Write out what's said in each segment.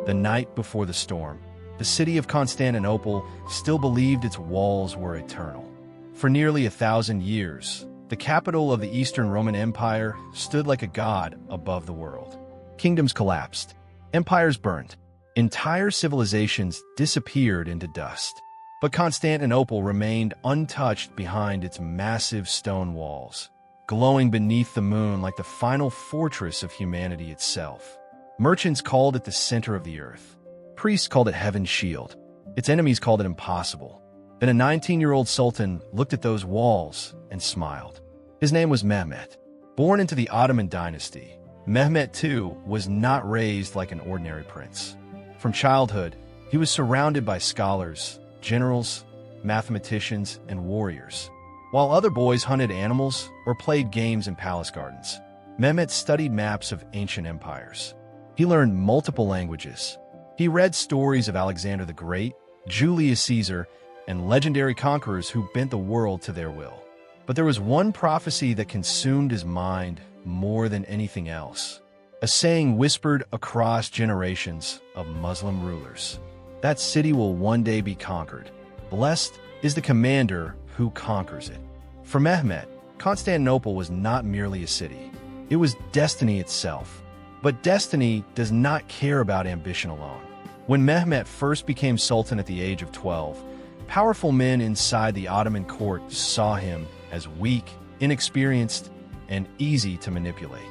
the night before the storm, the city of Constantinople still believed its walls were eternal. For nearly 1,000 years, the capital of the Eastern Roman Empire stood like a god above the world. Kingdoms collapsed, empires burned, entire civilizations disappeared into dust. But Constantinople remained untouched behind its massive stone walls, glowing beneath the moon like the final fortress of humanity itself. Merchants called it the center of the earth. Priests called it heaven's shield. Its enemies called it impossible. Then a 19-year-old sultan looked at those walls and smiled. His name was Mehmed. Born into the Ottoman dynasty, Mehmed II was not raised like an ordinary prince. From childhood, he was surrounded by scholars, generals, mathematicians, and warriors. While other boys hunted animals or played games in palace gardens, Mehmed studied maps of ancient empires. He learned multiple languages. He read stories of Alexander the Great, Julius Caesar, and legendary conquerors who bent the world to their will. But there was one prophecy that consumed his mind more than anything else. A saying whispered across generations of Muslim rulers. That city will one day be conquered. Blessed is the commander who conquers it. For Mehmed, Constantinople was not merely a city. It was destiny itself. But destiny does not care about ambition alone. When Mehmed first became sultan at the age of 12, powerful men inside the Ottoman court saw him as weak, inexperienced, and easy to manipulate.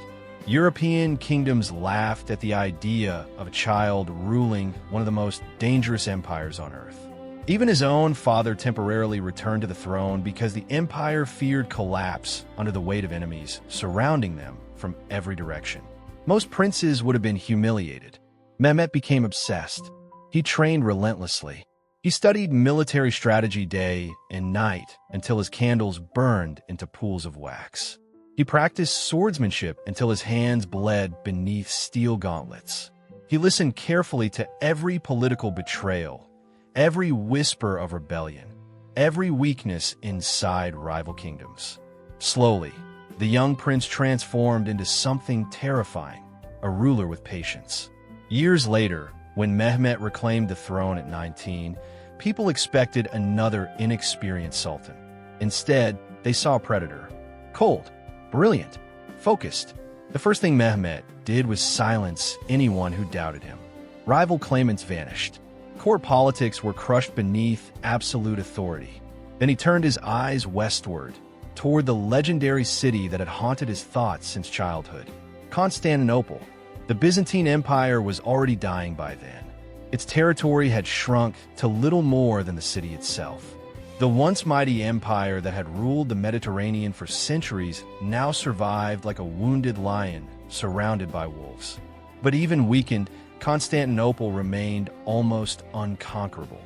European kingdoms laughed at the idea of a child ruling one of the most dangerous empires on earth. Even his own father temporarily returned to the throne because the empire feared collapse under the weight of enemies surrounding them from every direction. Most princes would have been humiliated. Mehmed became obsessed. He trained relentlessly. He studied military strategy day and night until his candles burned into pools of wax. He practiced swordsmanship until his hands bled beneath steel gauntlets. He listened carefully to every political betrayal, every whisper of rebellion, every weakness inside rival kingdoms. Slowly, the young prince transformed into something terrifying, a ruler with patience. Years later, when Mehmed reclaimed the throne at 19, people expected another inexperienced sultan. Instead, they saw a predator. Cold, brilliant, focused. The first thing Mehmed did was silence anyone who doubted him. Rival claimants vanished. Court politics were crushed beneath absolute authority. Then he turned his eyes westward, toward the legendary city that had haunted his thoughts since childhood. Constantinople. The Byzantine Empire was already dying by then. Its territory had shrunk to little more than the city itself. The once mighty empire that had ruled the Mediterranean for centuries now survived like a wounded lion surrounded by wolves. But even weakened, Constantinople remained almost unconquerable.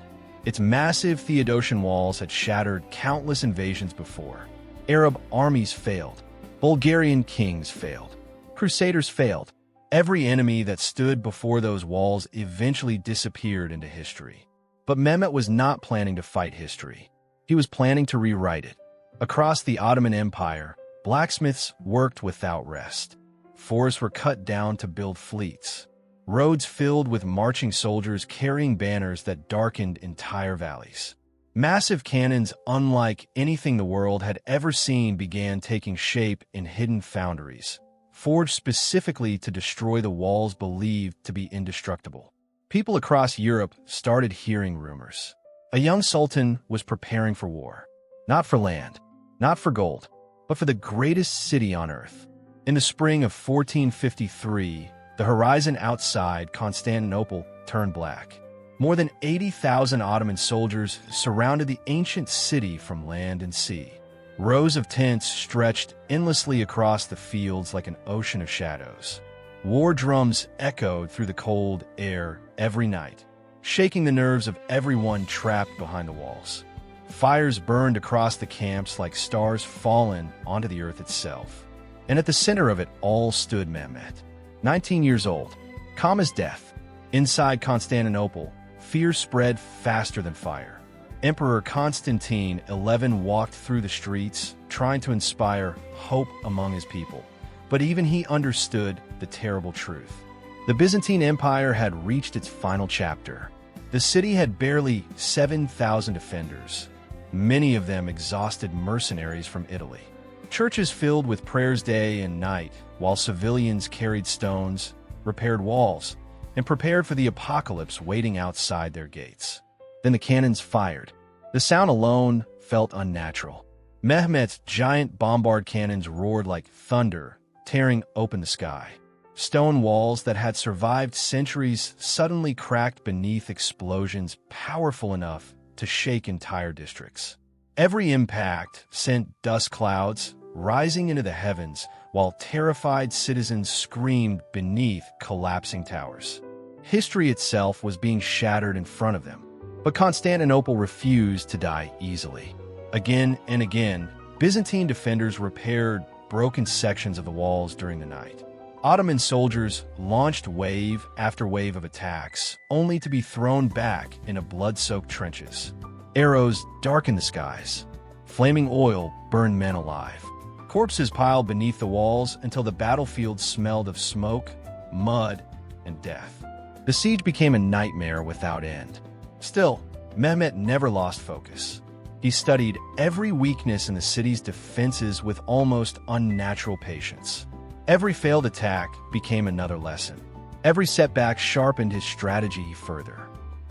Its massive Theodosian walls had shattered countless invasions before. Arab armies failed. Bulgarian kings failed. Crusaders failed. Every enemy that stood before those walls eventually disappeared into history. But Mehmed was not planning to fight history. He was planning to rewrite it. Across the Ottoman Empire, blacksmiths worked without rest. Forests were cut down to build fleets. Roads filled with marching soldiers carrying banners that darkened entire valleys. Massive cannons unlike anything the world had ever seen began taking shape in hidden foundries, forged specifically to destroy the walls believed to be indestructible. People across Europe started hearing rumors. A young sultan was preparing for war. Not for land, not for gold, but for the greatest city on earth. In the spring of 1453, the horizon outside Constantinople turned black. More than 80,000 Ottoman soldiers surrounded the ancient city from land and sea. Rows of tents stretched endlessly across the fields like an ocean of shadows. War drums echoed through the cold air every night, shaking the nerves of everyone trapped behind the walls. Fires burned across the camps like stars fallen onto the earth itself. And at the center of it all stood Mehmed, 19 years old, calm as death. Inside Constantinople, fear spread faster than fire. Emperor Constantine XI walked through the streets, trying to inspire hope among his people. But even he understood the terrible truth. The Byzantine Empire had reached its final chapter. The city had barely 7,000 defenders, many of them exhausted mercenaries from Italy. Churches filled with prayers day and night, while civilians carried stones, repaired walls, and prepared for the apocalypse waiting outside their gates. Then the cannons fired. The sound alone felt unnatural. Mehmet's giant bombard cannons roared like thunder, tearing open the sky. Stone walls that had survived centuries suddenly cracked beneath explosions powerful enough to shake entire districts. Every impact sent dust clouds rising into the heavens, while terrified citizens screamed beneath collapsing towers. History itself was being shattered in front of them. But Constantinople refused to die easily. Again and again, Byzantine defenders repaired broken sections of the walls during the night. Ottoman soldiers launched wave after wave of attacks, only to be thrown back into blood-soaked trenches. Arrows darkened the skies. Flaming oil burned men alive. Corpses piled beneath the walls until the battlefield smelled of smoke, mud, and death. The siege became a nightmare without end. Still, Mehmet never lost focus. He studied every weakness in the city's defenses with almost unnatural patience. Every failed attack became another lesson. Every setback sharpened his strategy further.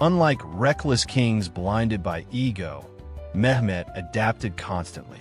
Unlike reckless kings blinded by ego, Mehmet adapted constantly.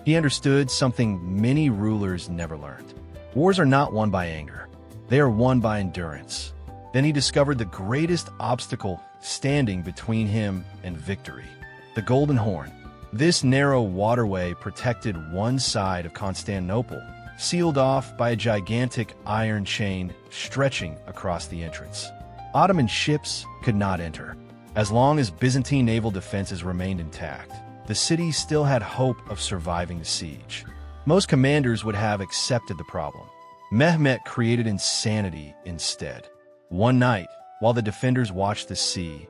He understood something many rulers never learned. Wars are not won by anger. They are won by endurance. Then he discovered the greatest obstacle standing between him and victory: the Golden Horn. This narrow waterway protected one side of Constantinople, sealed off by a gigantic iron chain stretching across the entrance. Ottoman ships could not enter. As long as Byzantine naval defenses remained intact, the city still had hope of surviving the siege. Most commanders would have accepted the problem. Mehmet created insanity instead. One night, while the defenders watched the sea,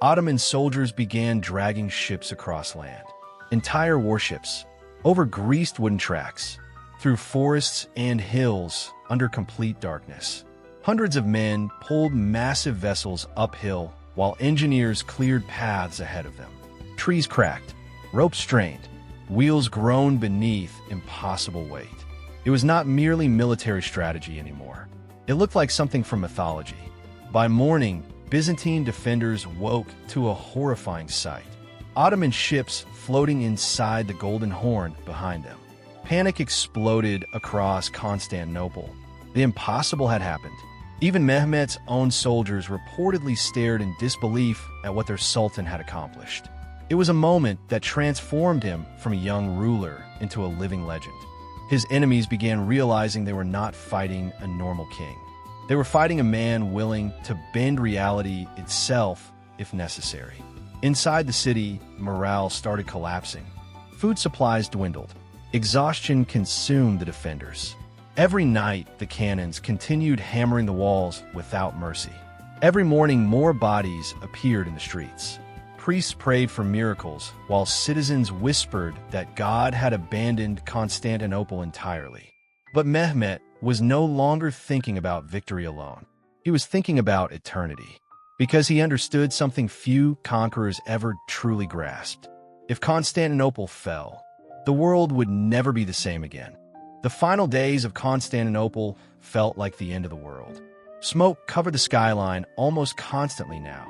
Ottoman soldiers began dragging ships across land. Entire warships, over greased wooden tracks, through forests and hills under complete darkness. Hundreds of men pulled massive vessels uphill while engineers cleared paths ahead of them. Trees cracked, ropes strained, wheels groaned beneath impossible weight. It was not merely military strategy anymore. It looked like something from mythology. By morning, Byzantine defenders woke to a horrifying sight: Ottoman ships floating inside the Golden Horn behind them. Panic exploded across Constantinople. The impossible had happened. Even Mehmet's own soldiers reportedly stared in disbelief at what their sultan had accomplished. It was a moment that transformed him from a young ruler into a living legend. His enemies began realizing they were not fighting a normal king. They were fighting a man willing to bend reality itself if necessary. Inside the city, morale started collapsing. Food supplies dwindled. Exhaustion consumed the defenders. Every night, the cannons continued hammering the walls without mercy. Every morning, more bodies appeared in the streets. Priests prayed for miracles, while citizens whispered that God had abandoned Constantinople entirely. But Mehmet was no longer thinking about victory alone. He was thinking about eternity, because he understood something few conquerors ever truly grasped. If Constantinople fell, the world would never be the same again. The final days of Constantinople felt like the end of the world. Smoke covered the skyline almost constantly now.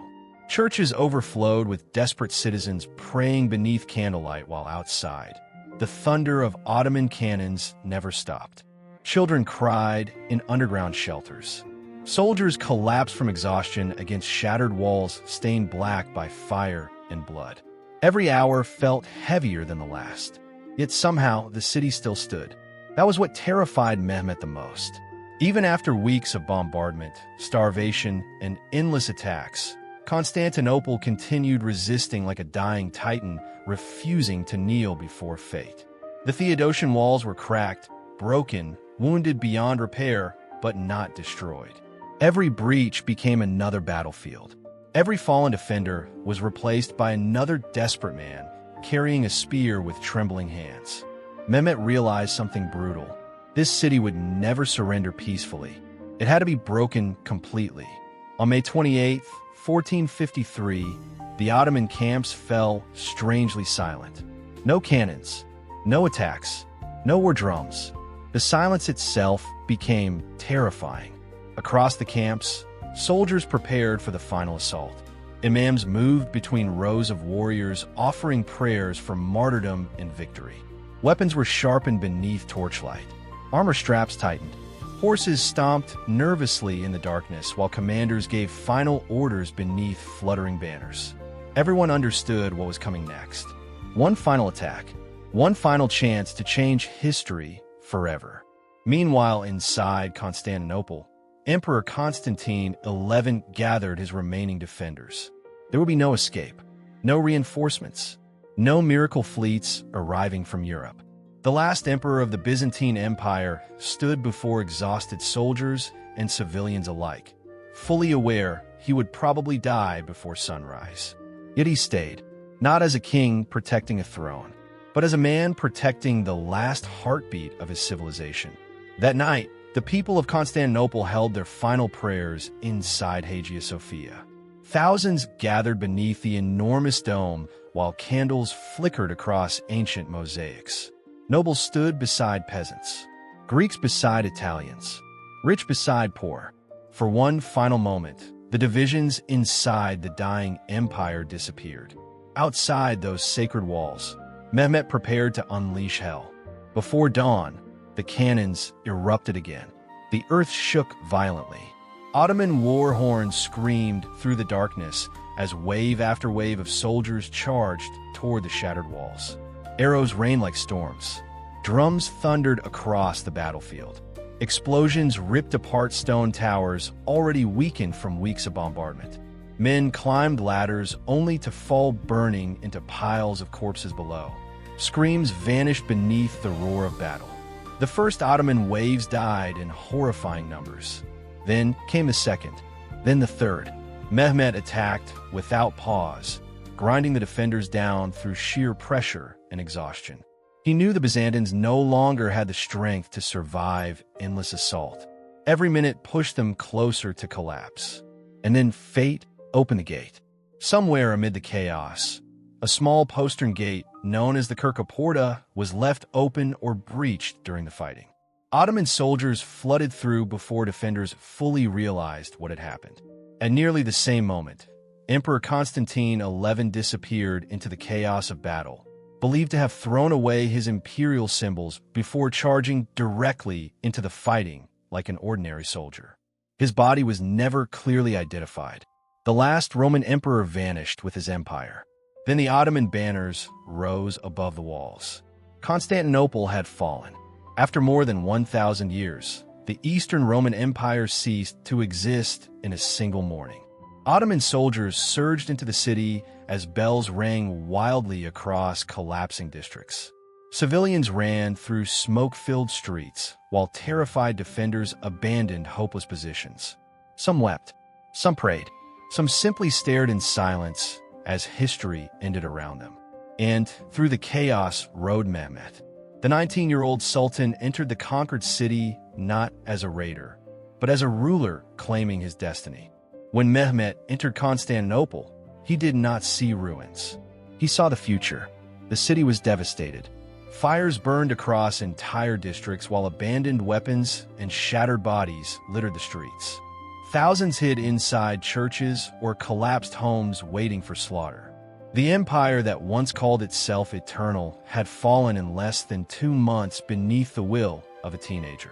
Churches overflowed with desperate citizens praying beneath candlelight while outside. The thunder of Ottoman cannons never stopped. Children cried in underground shelters. Soldiers collapsed from exhaustion against shattered walls stained black by fire and blood. Every hour felt heavier than the last. Yet somehow the city still stood. That was what terrified Mehmet the most. Even after weeks of bombardment, starvation, and endless attacks, Constantinople continued resisting like a dying titan, refusing to kneel before fate. The Theodosian walls were cracked, broken, wounded beyond repair, but not destroyed. Every breach became another battlefield. Every fallen defender was replaced by another desperate man, carrying a spear with trembling hands. Mehmet realized something brutal. This city would never surrender peacefully. It had to be broken completely. On May 28, 1453, the Ottoman camps fell strangely silent. No cannons, no attacks, no war drums. The silence itself became terrifying. Across the camps, soldiers prepared for the final assault. Imams moved between rows of warriors offering prayers for martyrdom and victory. Weapons were sharpened beneath torchlight. Armor straps tightened. Horses stomped nervously in the darkness while commanders gave final orders beneath fluttering banners. Everyone understood what was coming next. One final attack. One final chance to change history forever. Meanwhile, inside Constantinople, Emperor Constantine XI gathered his remaining defenders. There would be no escape, no reinforcements, no miracle fleets arriving from Europe. The last emperor of the Byzantine Empire stood before exhausted soldiers and civilians alike, fully aware he would probably die before sunrise. Yet he stayed, not as a king protecting a throne, but as a man protecting the last heartbeat of his civilization. That night, the people of Constantinople held their final prayers inside Hagia Sophia. Thousands gathered beneath the enormous dome while candles flickered across ancient mosaics. Nobles stood beside peasants, Greeks beside Italians, rich beside poor. For one final moment, the divisions inside the dying empire disappeared. Outside those sacred walls, Mehmed prepared to unleash hell. Before dawn, the cannons erupted again. The earth shook violently. Ottoman war horns screamed through the darkness as wave after wave of soldiers charged toward the shattered walls. Arrows rained like storms. Drums thundered across the battlefield. Explosions ripped apart stone towers already weakened from weeks of bombardment. Men climbed ladders only to fall burning into piles of corpses below. Screams vanished beneath the roar of battle. The first Ottoman waves died in horrifying numbers. Then came the second, then the third. Mehmed attacked without pause, grinding the defenders down through sheer pressure and exhaustion. He knew the Byzantines no longer had the strength to survive endless assault. Every minute pushed them closer to collapse. And then fate opened the gate. Somewhere amid the chaos, a small postern gate known as the Kirka Porta was left open or breached during the fighting. Ottoman soldiers flooded through before defenders fully realized what had happened. At nearly the same moment, Emperor Constantine XI disappeared into the chaos of battle, believed to have thrown away his imperial symbols before charging directly into the fighting like an ordinary soldier. His body was never clearly identified. The last Roman emperor vanished with his empire. Then the Ottoman banners rose above the walls. Constantinople had fallen. After more than 1,000 years, the Eastern Roman Empire ceased to exist in a single morning. Ottoman soldiers surged into the city as bells rang wildly across collapsing districts. Civilians ran through smoke-filled streets, while terrified defenders abandoned hopeless positions. Some wept, some prayed, some simply stared in silence as history ended around them. And through the chaos rode Mehmed. The 19-year-old Sultan entered the conquered city not as a raider, but as a ruler claiming his destiny. When Mehmed entered Constantinople, he did not see ruins. He saw the future. The city was devastated. Fires burned across entire districts while abandoned weapons and shattered bodies littered the streets. Thousands hid inside churches or collapsed homes waiting for slaughter. The empire that once called itself eternal had fallen in less than 2 months beneath the will of a teenager.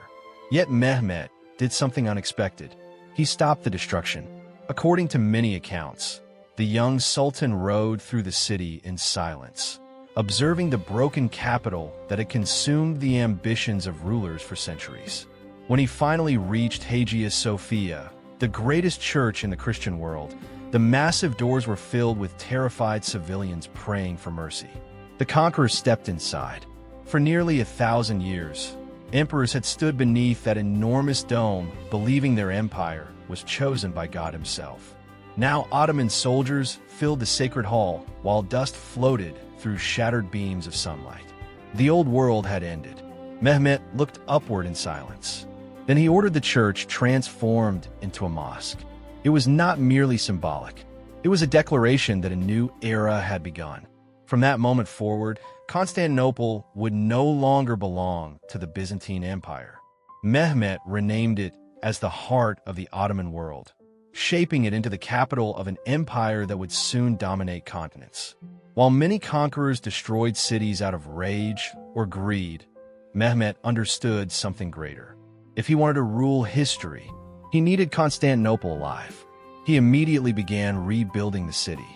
Yet Mehmed did something unexpected. He stopped the destruction. According to many accounts, the young sultan rode through the city in silence, observing the broken capital that had consumed the ambitions of rulers for centuries. When he finally reached Hagia Sophia, the greatest church in the Christian world, the massive doors were filled with terrified civilians praying for mercy. The conquerors stepped inside. For nearly 1,000 years, emperors had stood beneath that enormous dome, believing their empire was chosen by God himself. Now Ottoman soldiers filled the sacred hall, while dust floated through shattered beams of sunlight. The old world had ended. Mehmed looked upward in silence. Then he ordered the church transformed into a mosque. It was not merely symbolic. It was a declaration that a new era had begun. From that moment forward, Constantinople would no longer belong to the Byzantine Empire. Mehmed renamed it as the heart of the Ottoman world, shaping it into the capital of an empire that would soon dominate continents. While many conquerors destroyed cities out of rage or greed, Mehmed understood something greater. If he wanted to rule history, he needed Constantinople alive. He immediately began rebuilding the city.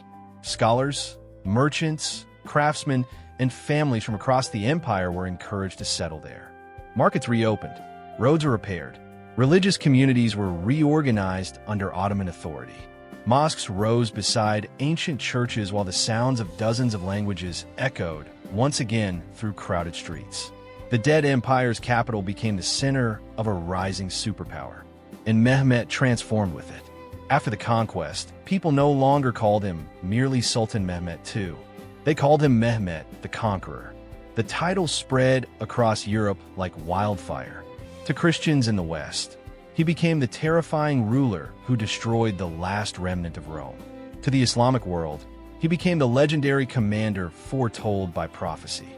Scholars, merchants, craftsmen, and families from across the empire were encouraged to settle there. Markets reopened, roads were repaired, religious communities were reorganized under Ottoman authority. Mosques rose beside ancient churches while the sounds of dozens of languages echoed once again through crowded streets. The dead empire's capital became the center of a rising superpower, and Mehmed transformed with it. After the conquest, people no longer called him merely Sultan Mehmed II. They called him Mehmed the Conqueror. The title spread across Europe like wildfire. To Christians in the West, he became the terrifying ruler who destroyed the last remnant of Rome. To the Islamic world, he became the legendary commander foretold by prophecy.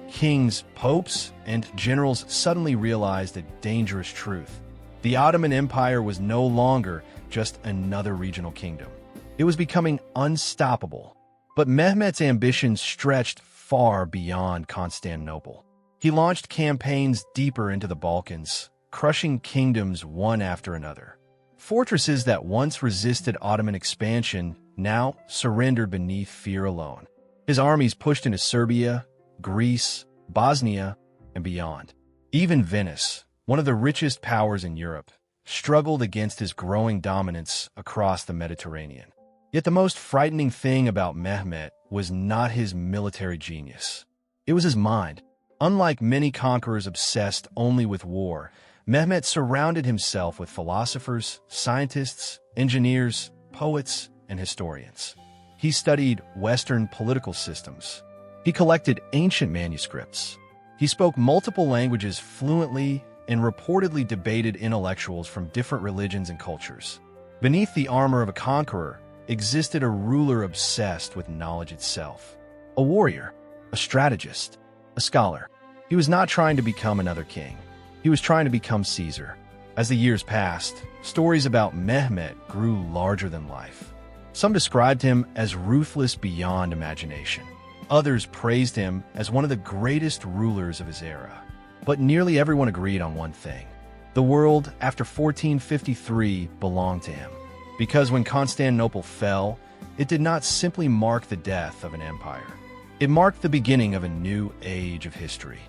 Kings, popes, and generals suddenly realized a dangerous truth. The Ottoman Empire was no longer just another regional kingdom. It was becoming unstoppable. But Mehmed's ambitions stretched far beyond Constantinople. He launched campaigns deeper into the Balkans, crushing kingdoms one after another. Fortresses that once resisted Ottoman expansion now surrendered beneath fear alone. His armies pushed into Serbia, Greece, Bosnia, and beyond. Even Venice, one of the richest powers in Europe, struggled against his growing dominance across the Mediterranean. Yet the most frightening thing about Mehmed was not his military genius. It was his mind. Unlike many conquerors obsessed only with war, Mehmed surrounded himself with philosophers, scientists, engineers, poets, and historians. He studied Western political systems. He collected ancient manuscripts. He spoke multiple languages fluently and reportedly debated intellectuals from different religions and cultures. Beneath the armor of a conqueror existed a ruler obsessed with knowledge itself. A warrior, a strategist, a scholar. He was not trying to become another king. He was trying to become Caesar. As the years passed, stories about Mehmed grew larger than life. Some described him as ruthless beyond imagination. Others praised him as one of the greatest rulers of his era. But nearly everyone agreed on one thing. The world, after 1453, belonged to him. Because when Constantinople fell, it did not simply mark the death of an empire. It marked the beginning of a new age of history.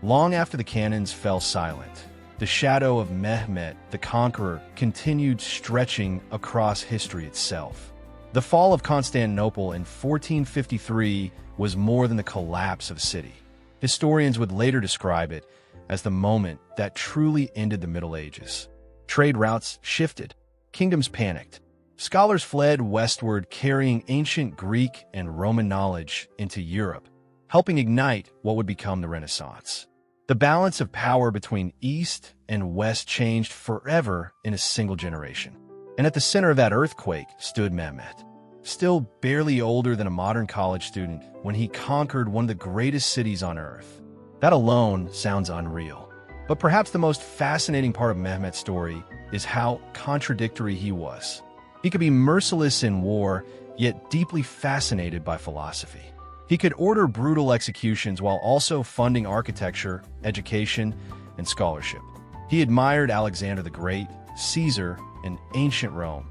Long after the cannons fell silent, the shadow of Mehmed the Conqueror continued stretching across history itself. The fall of Constantinople in 1453 was more than the collapse of a city. Historians would later describe it as the moment that truly ended the Middle Ages. Trade routes shifted. Kingdoms panicked. Scholars fled westward, carrying ancient Greek and Roman knowledge into Europe, helping ignite what would become the Renaissance. The balance of power between East and West changed forever in a single generation. And at the center of that earthquake stood Mehmed, still barely older than a modern college student when he conquered one of the greatest cities on earth. That alone sounds unreal. But perhaps the most fascinating part of Mehmed's story is how contradictory he was. He could be merciless in war, yet deeply fascinated by philosophy. He could order brutal executions while also funding architecture, education, and scholarship. He admired Alexander the Great, Caesar, and ancient Rome,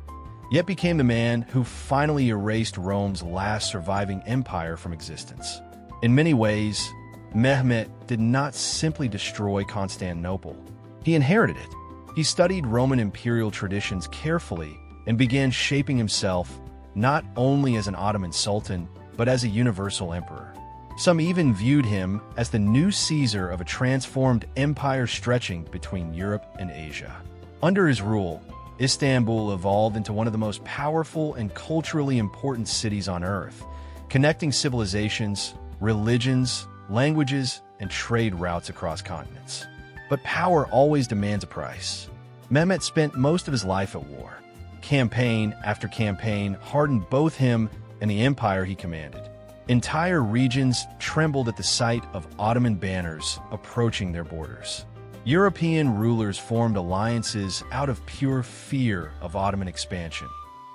yet became the man who finally erased Rome's last surviving empire from existence. In many ways, Mehmed did not simply destroy Constantinople. He inherited it. He studied Roman imperial traditions carefully and began shaping himself not only as an Ottoman Sultan, but as a universal emperor. Some even viewed him as the new Caesar of a transformed empire stretching between Europe and Asia. Under his rule, Istanbul evolved into one of the most powerful and culturally important cities on earth, connecting civilizations, religions, languages, and trade routes across continents. But power always demands a price. Mehmet spent most of his life at war. Campaign after campaign hardened both him and the empire he commanded. Entire regions trembled at the sight of Ottoman banners approaching their borders. European rulers formed alliances out of pure fear of Ottoman expansion,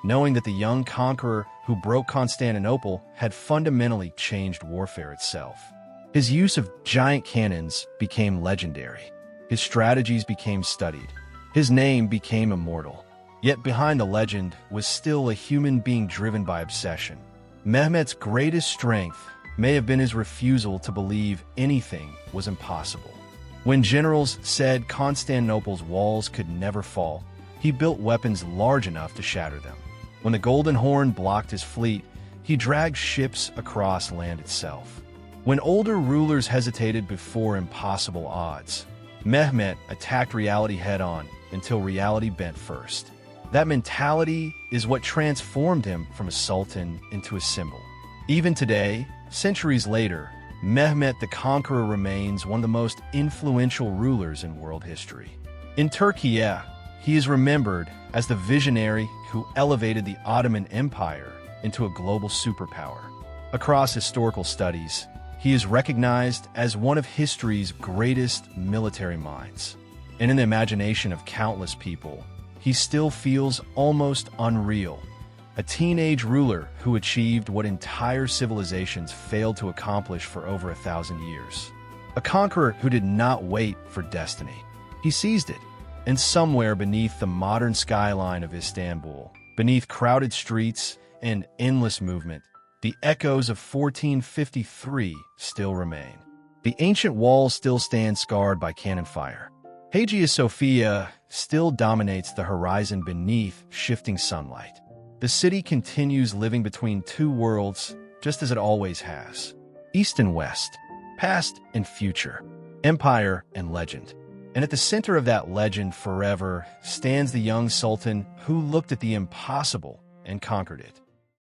knowing that the young conqueror who broke Constantinople had fundamentally changed warfare itself. His use of giant cannons became legendary. His strategies became studied. His name became immortal. Yet behind the legend was still a human being driven by obsession. Mehmet's greatest strength may have been his refusal to believe anything was impossible. When generals said Constantinople's walls could never fall, he built weapons large enough to shatter them. When the Golden Horn blocked his fleet, he dragged ships across land itself. When older rulers hesitated before impossible odds, Mehmet attacked reality head-on until reality bent first. That mentality is what transformed him from a sultan into a symbol. Even today, centuries later, Mehmed the Conqueror remains one of the most influential rulers in world history. In Turkey, he is remembered as the visionary who elevated the Ottoman Empire into a global superpower. Across historical studies, he is recognized as one of history's greatest military minds. And in the imagination of countless people, he still feels almost unreal. A teenage ruler who achieved what entire civilizations failed to accomplish for over 1,000 years. A conqueror who did not wait for destiny. He seized it. And somewhere beneath the modern skyline of Istanbul, beneath crowded streets and endless movement, the echoes of 1453 still remain. The ancient walls still stand scarred by cannon fire. Hagia Sophia still dominates the horizon beneath shifting sunlight. The city continues living between two worlds, just as it always has. East and West, past and future, empire and legend. And at the center of that legend forever stands the young sultan who looked at the impossible and conquered it.